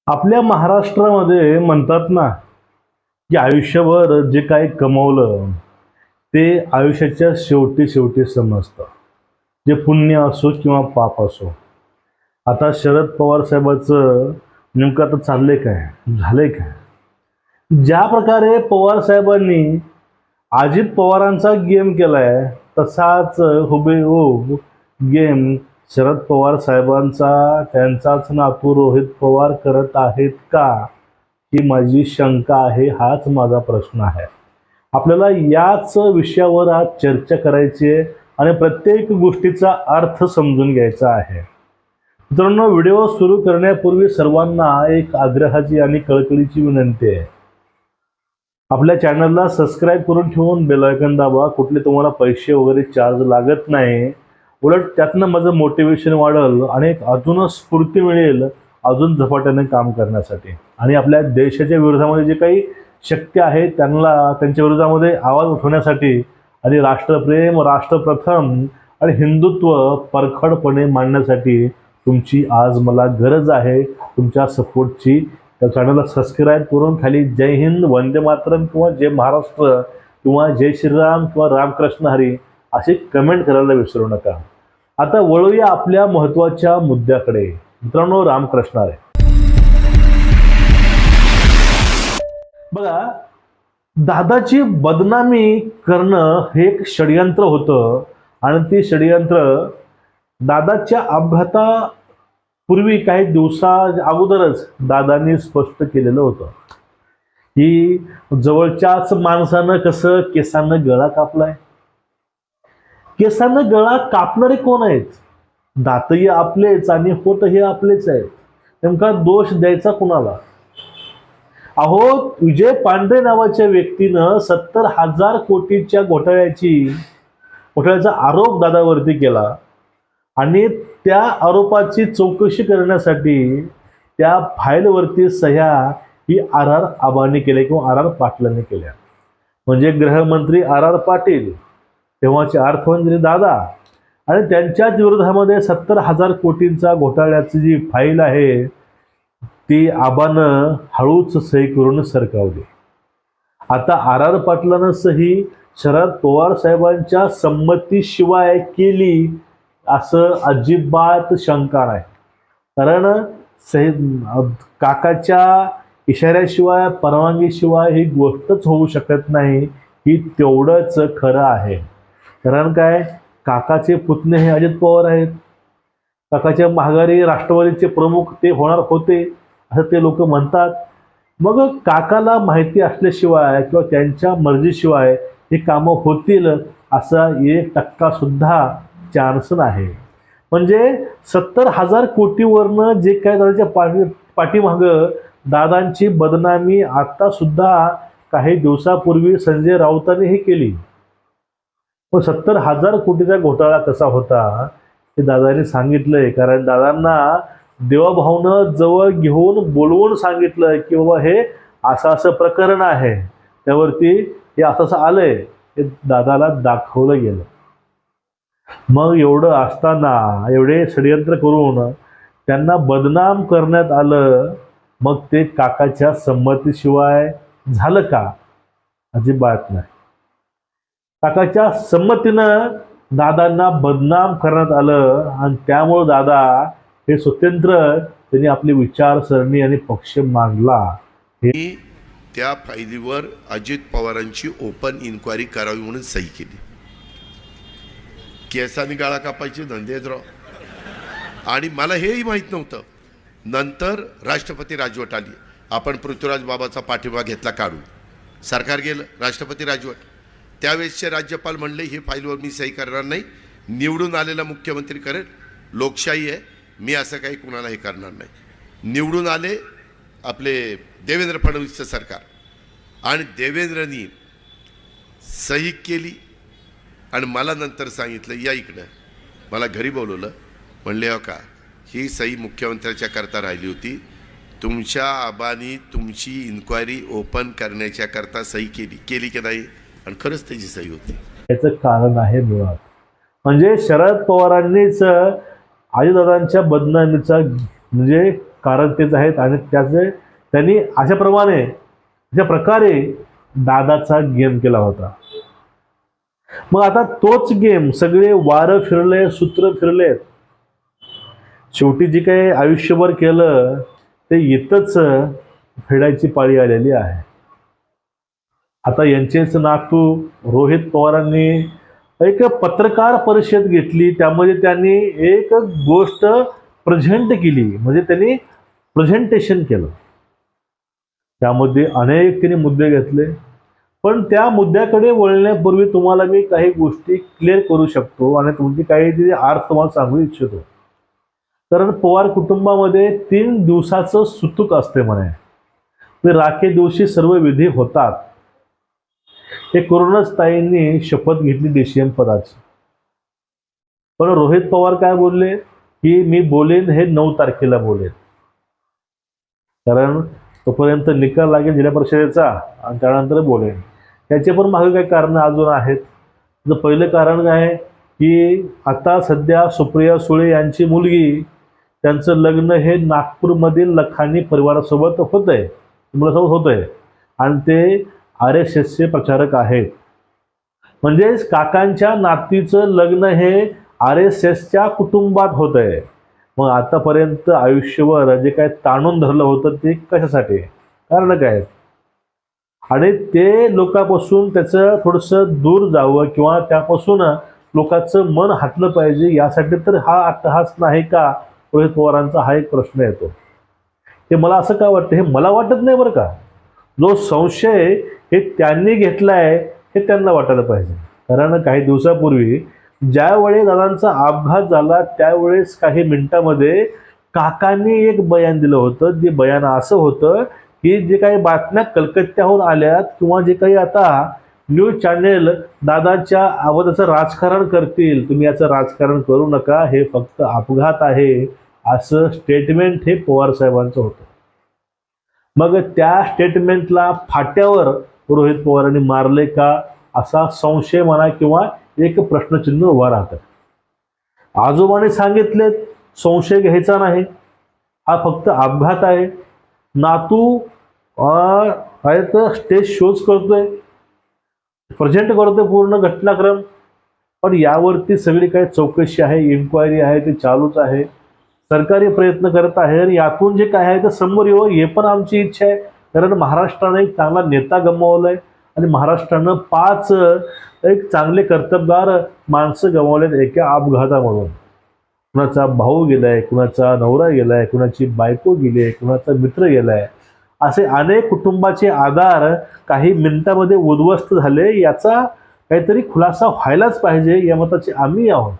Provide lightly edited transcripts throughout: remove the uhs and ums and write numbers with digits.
आपल्या महाराष्ट्रामध्ये म्हणतात ना की आयुष्यभर जे काही कमवलं ते आयुष्याच्या शेवटी शेवटी समजतं. जे पुण्य असो किंवा पाप असो. आता शरद पवार साहेबाचं नेमकं आता चाललंय काय, झालंय काय? ज्या प्रकारे पवार साहेबांनी अजित पवारांचा गेम केलाय तसाच हुबेहूब गेम शरद पवार साहेबांचा त्यांचाच नातू रोहित पवार करत आहेत का, ही माझी शंका आहे. हाच माझा प्रश्न आहे. आपल्याला याच विषयावर आज चर्चा करायची आहे आणि प्रत्येक गोष्टीचा अर्थ समजून घ्यायचा आहे. मित्रांनो, व्हिडिओ सुरू करण्यापूर्वी सर्वांना एक आग्रहाची आणि कळकळीची विनंती आहे. आपल्या चॅनलला सबस्क्राईब करून ठेवून बेल आयकॉन दाबा. कुठले तुम्हाला पैसे वगैरे चार्ज लागत नाही. उलट त्यातनं माझं मोटिवेशन वाढेल आणि एक अजून स्फूर्ती मिळेल अजून झपाट्याने काम करण्यासाठी. आणि आपल्या देशाच्या विरोधामध्ये जे काही शक्य आहे त्यांच्या विरोधामध्ये आवाज उठवण्यासाठी आणि राष्ट्रप्रेम, राष्ट्रप्रथम आणि हिंदुत्व परखडपणे मांडण्यासाठी तुमची आज मला गरज आहे, तुमच्या सपोर्टची. त्या चॅनलला सबस्क्राईब करून खाली जय हिंद, वंदे मातरम किंवा जय महाराष्ट्र किंवा जय श्रीराम किंवा रामकृष्ण हरी असे कमेंट करायला विसरू नका. आता वळूया आपल्या महत्त्वाच्या मुद्द्याकडे. मित्रांनो, रामकृष्ण हरी. बघा, दादाची बदनामी करणं हे एक षडयंत्र होतं आणि ते षडयंत्र दादाच्या अपघातापूर्वी काही दिवसा अगोदरच दादांनी स्पष्ट केलेलं होतं की जवळच्याच माणसानं कसं केसानं गळा कापलाय. केसानं गळा कापणारे कोण आहेत? दातही आपलेच आणि होतही आपलेच आहेत. नेमका दोष द्यायचा कुणाला? अहो, विजय पांढरे नावाच्या व्यक्तीनं 70,000 कोटीच्या घोटाळ्याचा आरोप दादावरती केला आणि त्या आरोपाची चौकशी करण्यासाठी त्या फाईलवरती सह्या ही आर आबांनी केल्या किंवा आर पाटलांनी केल्या. म्हणजे गृहमंत्री आर पाटील, तेव्हाचे अर्थमंत्री दादा आणि त्यांच्याच विरोधामध्ये 70,000 कोटींचा घोटाळ्याची जी फाईल आहे ती आबानं हळूच सही करून सरकावली. आता आर पाटलानं सही शरद पवार साहेबांच्या संमतीशिवाय केली असं अजिबात शंका नाही. कारण काकाच्या इशाऱ्याशिवाय, परवानगीशिवाय ही गोष्टच होऊ शकत नाही. ही तेवढंच खरं आहे. कारण काय, काकाचे पुतणे हे अजित पवार आहेत. काकाच्या माघारी राष्ट्रवादीचे प्रमुख ते होणार होते असं ते लोक म्हणतात. मग काकाला माहिती असल्याशिवाय किंवा त्यांच्या मर्जीशिवाय हे कामं होतील असा 1% सुद्धा चान्स नाही. म्हणजे 70,000 कोटीवरनं जे काय दादाच्या पाठीमागं दादांची बदनामी आता सुद्धा काही दिवसापूर्वी संजय राऊतांनी हे केली. पण 70,000 कोटीचा घोटाळा कसा होता हे दादांनी सांगितलंय. कारण दादांना देवाभाऊनं जवळ घेऊन बोलवून सांगितलं की बाबा हे असं असं प्रकरण आहे, त्यावरती हे असं असं आलंय, हे दादाला दाखवलं गेलं. मग एवढं असताना एवढे षडयंत्र करून त्यांना बदनाम करण्यात आलं. मग ते काकाच्या संमतीशिवाय झालं का? अजिबात नाही. काकाच्या संमतीनं दादांना बदनाम करण्यात आलं आणि त्यामुळे दादा हे स्वतंत्र त्यांनी आपली विचारसरणी आणि पक्ष मांडला. हे त्या फायलीवर अजित पवारांची ओपन इन्क्वायरी करावी म्हणून सही केली. केसाने गाळा कापायचे धंदेच राव. आणि मला हेही माहीत नव्हतं. नंतर राष्ट्रपती राजवट आली. आपण पृथ्वीराज बाबाचा पाठिंबा घेतला काढून, सरकार गेलं, राष्ट्रपती राजवट. त्यावेळेसचे राज्यपाल म्हणले ही फाईलवर मी सही करणार नाही, निवडून आलेला मुख्यमंत्री करेल, लोकशाही आहे, मी असं काही कुणाला हे करणार नाही. निवडून आले आपले देवेंद्र फडणवीसचं सरकार आणि देवेंद्रनी सही केली आणि मला नंतर सांगितलं या इकडं, मला घरी बोलवलं. म्हणले हो का, ही सही मुख्यमंत्र्याच्या करता राहिली होती, तुमच्या आबानी तुमची इन्क्वायरी ओपन करण्याच्या करता सही केली की नाही? आणि खरंच त्याची सही होती. याचं कारण आहे मुळात म्हणजे शरद पवारांनीच अजितदादांच्या बदनामीचा म्हणजे कारण तेच आहेत आणि त्यांनी अशा प्रकारे दादाचा गेम केला होता. मग आता तोच गेम सगळे वारं फिरले, सूत्र फिरलेत. शेवटी जे काही आयुष्यभर केलं ते इथंच फेडायची पाळी आलेली आहे. आता यांचेच नातू रोहित पवारांनी एक पत्रकार परिषद घेतली. त्यामध्ये त्यांनी एक गोष्ट प्रेझेंट केली, म्हणजे त्यांनी प्रेझेंटेशन केलं. त्यामध्ये अनेक त्यांनी मुद्दे घेतले. पण त्या मुद्द्याकडे वळण्यापूर्वी तुम्हाला मी काही गोष्टी क्लिअर करू शकतो आणि तुमची काही अर्थ तुम्हाला सांगू इच्छितो. कारण पवार कुटुंबामध्ये 3 दिवसाचं सुतूक असते म्हणे. राखे दिवशी सर्व विधी होतात. हे करूनच ताईंनी शपथ घेतली DCM पदाची. पण रोहित पवार काय बोलले की मी बोलेन हे 9 तारखेला बोलेन, कारण तोपर्यंत निकाल लागेल जिल्हा परिषदेचा आणि त्यानंतर बोलेन. त्याचे पण मागे काही कारण अजून आहेत. पहिलं कारण काय आहे की आता सध्या सुप्रिया सुळे यांची मुलगी, त्यांचं लग्न हे नागपूरमधील लखानी परिवारासोबत होतंय, मुलासोबत होतंय आणि ते RSSचे प्रचारक आहेत. म्हणजेच काकांच्या नातीचं लग्न हे RSSच्या कुटुंबात होतंय. मग आतापर्यंत आयुष्यभर जे काय ताणून धरलं होतं ते कशासाठी, कारण काय, आणि ते लोकांपासून त्याचं थोडंसं दूर जावं किंवा त्यापासून लोकांचं मन हटलं पाहिजे, यासाठी तर हा अट्टहास नाही का रोहित पवारांचा, हा एक प्रश्न येतो. हे मला असं का वाटतं, हे मला वाटत नाही बरं का. जो संशय हे त्यांनी घेतलाय हे त्यांना वाटायला पाहिजे. कारण काही दिवसापूर्वी ज्यावेळी दादांचा अपघात झाला त्यावेळेस काही मिनिटांमध्ये काकांनी एक बयान दिलं होतं. जे बयान असं होतं की जे काही बातम्या कलकत्त्याहून आल्यात किंवा जे काही आता न्यूज चॅनेल दादाच्या अवधाचं राजकारण करतील, तुम्ही याचं राजकारण करू नका, हे फक्त अपघात आहे, असं स्टेटमेंट हे पवार साहेबांचं होतं. मग त्या स्टेटमेंटला फाट्यावर रोहित पवारांनी मारले का, असा संशय म्हणा किंवा एक प्रश्नचिन्ह उभा राहतं. आजोबाने सांगितले संशय घ्यायचा नाही, हा फक्त अपघात आहे. नातू आहे तर स्टेज शोज करतोय, प्रेझेंट करतोय पूर्ण घटनाक्रम, पण यावरती सगळी काही चौकशी आहे, इन्क्वायरी आहे, ते चालूच आहे. सरकारी प्रयत्न करत आहे आणि यातून जे काय आहे ते समोर येऊ, हे पण आमची इच्छा आहे. कारण महाराष्ट्राने एक चांगला नेता गमावलाय आणि महाराष्ट्रानं 5 एक चांगले कर्तबगार माणसं गमावलेत एका अपघातामधून. कुणाचा भाऊ गेलाय, कुणाचा नवरा गेलाय, कुणाची बायको गेली, कुणाचा मित्र गेलाय, असे अनेक कुटुंबाचे आधार काही मिनिटांमध्ये उद्ध्वस्त झाले. याचा काहीतरी खुलासा व्हायलाच पाहिजे, या मताचे आम्ही आहोत.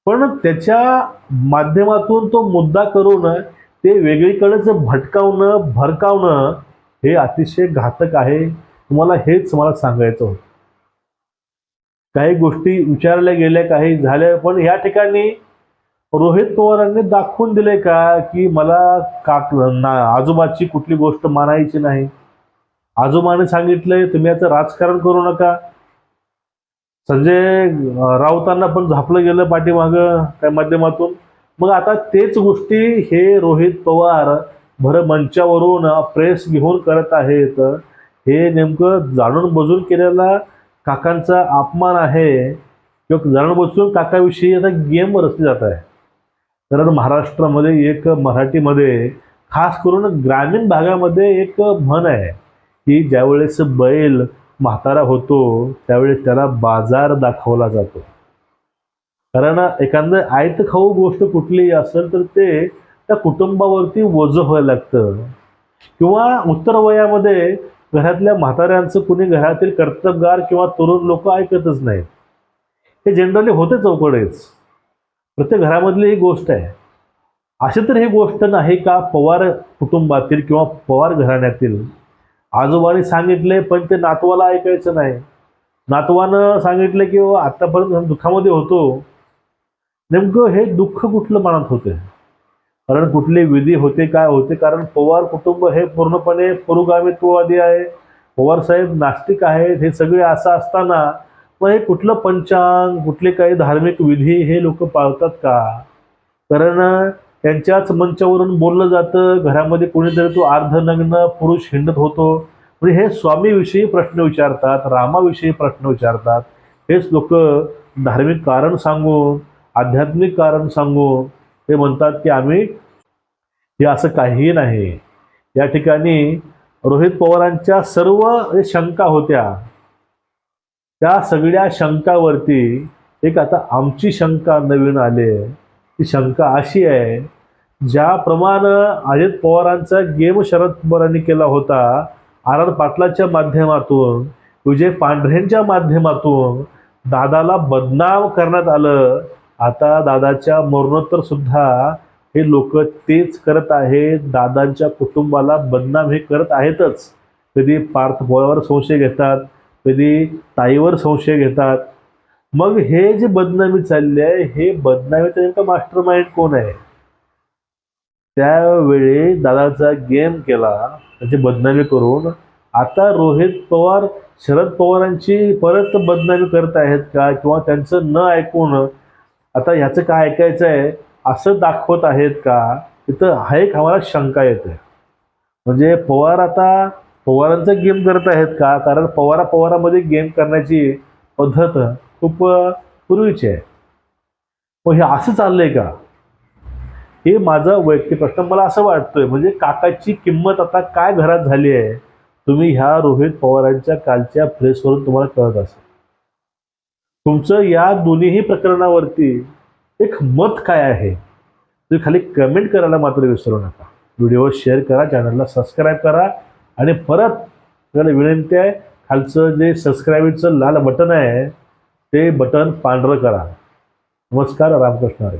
पण त्याच्या माध्यमातून तो मुद्दा करून ते वेगळीकडेच भटकावणं, भरकावणं हे अतिशय घातक आहे. तुम्हाला हेच मला सांगायचं होतं. काही गोष्टी विचारल्या गेल्या, काही झाल्या, पण या ठिकाणी रोहित पवारांनी दाखवून दिले का की मला आजोबाची कुठली गोष्ट मानायची नाही. आजोबाने सांगितलंय तुम्ही याचं राजकारण करू नका. संजय राऊतांना पण झापलं गेलं पाठीमागं त्या माध्यमातून. मग आता तेच गोष्टी हे रोहित पवार भर मंचावरून प्रेस घेऊन करत आहेत. हे नेमकं जाणून बुजून केलेला काकांचा अपमान आहे किंवा जाणून बुजून काकाविषयी आता गेम रचली जात आहे. कारण महाराष्ट्रामध्ये एक मराठीमध्ये खास करून ग्रामीण भागामध्ये एक म्हण आहे की ज्यावेळेस बैल म्हातारा होतो त्यावेळेस त्याला बाजार दाखवला जातो. कारण एखादं आयत खाऊ गोष्ट कुठलीही असेल तर ते त्या कुटुंबावरती ओझं व्हायला लागतं. किंवा उत्तर वयामध्ये घरातल्या म्हाताऱ्यांचं कुणी घरातील कर्तबगार किंवा तरुण लोक ऐकतच नाहीत. हे जनरली होते चौकडेच, प्रत्येक घरामधली ही गोष्ट आहे. अशी तर ही गोष्ट नाही का पवार कुटुंबातील किंवा पवार घराण्यातील आजोबांनी सांगितले पण ते नातवाला ऐकायचं नाही. नातवानं सांगितलं की आतापर्यंत दुःखामध्ये होतो. नेमकं हे दुःख कुठलं मनात होते, कारण कुठले विधी होते, काय होते. कारण पवार कुटुंब हे पूर्णपणे पुरोगामित्ववादी आहे. पवार साहेब नास्तिक आहेत. हे सगळे असं असताना मग हे कुठलं पंचांग, कुठले काही धार्मिक विधी हे लोक पाळतात का. कारण त्यांच्याच मंचावरून बोललं जातं, घरामध्ये कोणीतरी तो अर्धनग्न पुरुष हिंडत होतो. म्हणजे हे स्वामीविषयी प्रश्न विचारतात, रामाविषयी प्रश्न विचारतात. हेच लोक धार्मिक कारण सांगून, आध्यात्मिक कारण सांगून ते म्हणतात की आम्ही हे असं काहीही नाही. या ठिकाणी रोहित पवारांच्या सर्व जे शंका होत्या त्या सगळ्या शंकावरती एक आता आमची शंका नवीन आली आहे. ती शंका अशी आहे, ज्याप्रमाणे अजित पवारांचा गेम शरद पवारांनी केला होता, आर आर पाटलाच्या माध्यमातून, विजय पांढरेंच्या माध्यमातून दादाला बदनाम करण्यात आलं. आता दादाच्या मरणोत्तर सुद्धा हे लोक तेच करत आहेत. दादांच्या कुटुंबाला बदनाम हे करत आहेतच. कधी पार्थ पवारावर संशय घेतात, कधी ताईवर संशय घेतात. मग हे जे बदनामी चालली आहे, हे बदनामीचं नेमकं मास्टर माइंड कोण आहे? त्यावेळी दादाचा गेम केला, त्याची बदनामी करून आता रोहित पवार शरद पवारांची परत बदनामी करत आहेत का, किंवा त्यांचं न ऐकून आता ह्याचं काय ऐकायचं आहे असं दाखवत आहेत का? तिथं हा एक आम्हाला शंका येते. म्हणजे पवार आता पवारांचा गेम करत आहेत का? कारण पवारामध्ये गेम करण्याची पद्धत खूप पूर्वीची आहे. मग हे असं चाललंय का? हे माझा वैयक्तिक प्रश्न. मला असं वाटतंय म्हणजे काकाची किंमत आता काय घरात झाली आहे, तुम्ही ह्या रोहित पवारांच्या कालच्या प्रेसवरून तुम्हाला कळत असेल. तुमचं या दोन्ही प्रकरणावरती एक मत काय आहे तुम्ही खाली कमेंट करायला मात्र विसरू नका. व्हिडिओ शेअर करा, चॅनलला सबस्क्राईब करा. आणि परत आपल्याला विनंती आहे, खालचं जे सबस्क्राईबचं लाल बटन आहे ते बटन पांढरं करा. नमस्कार, रामकृष्ण हरी.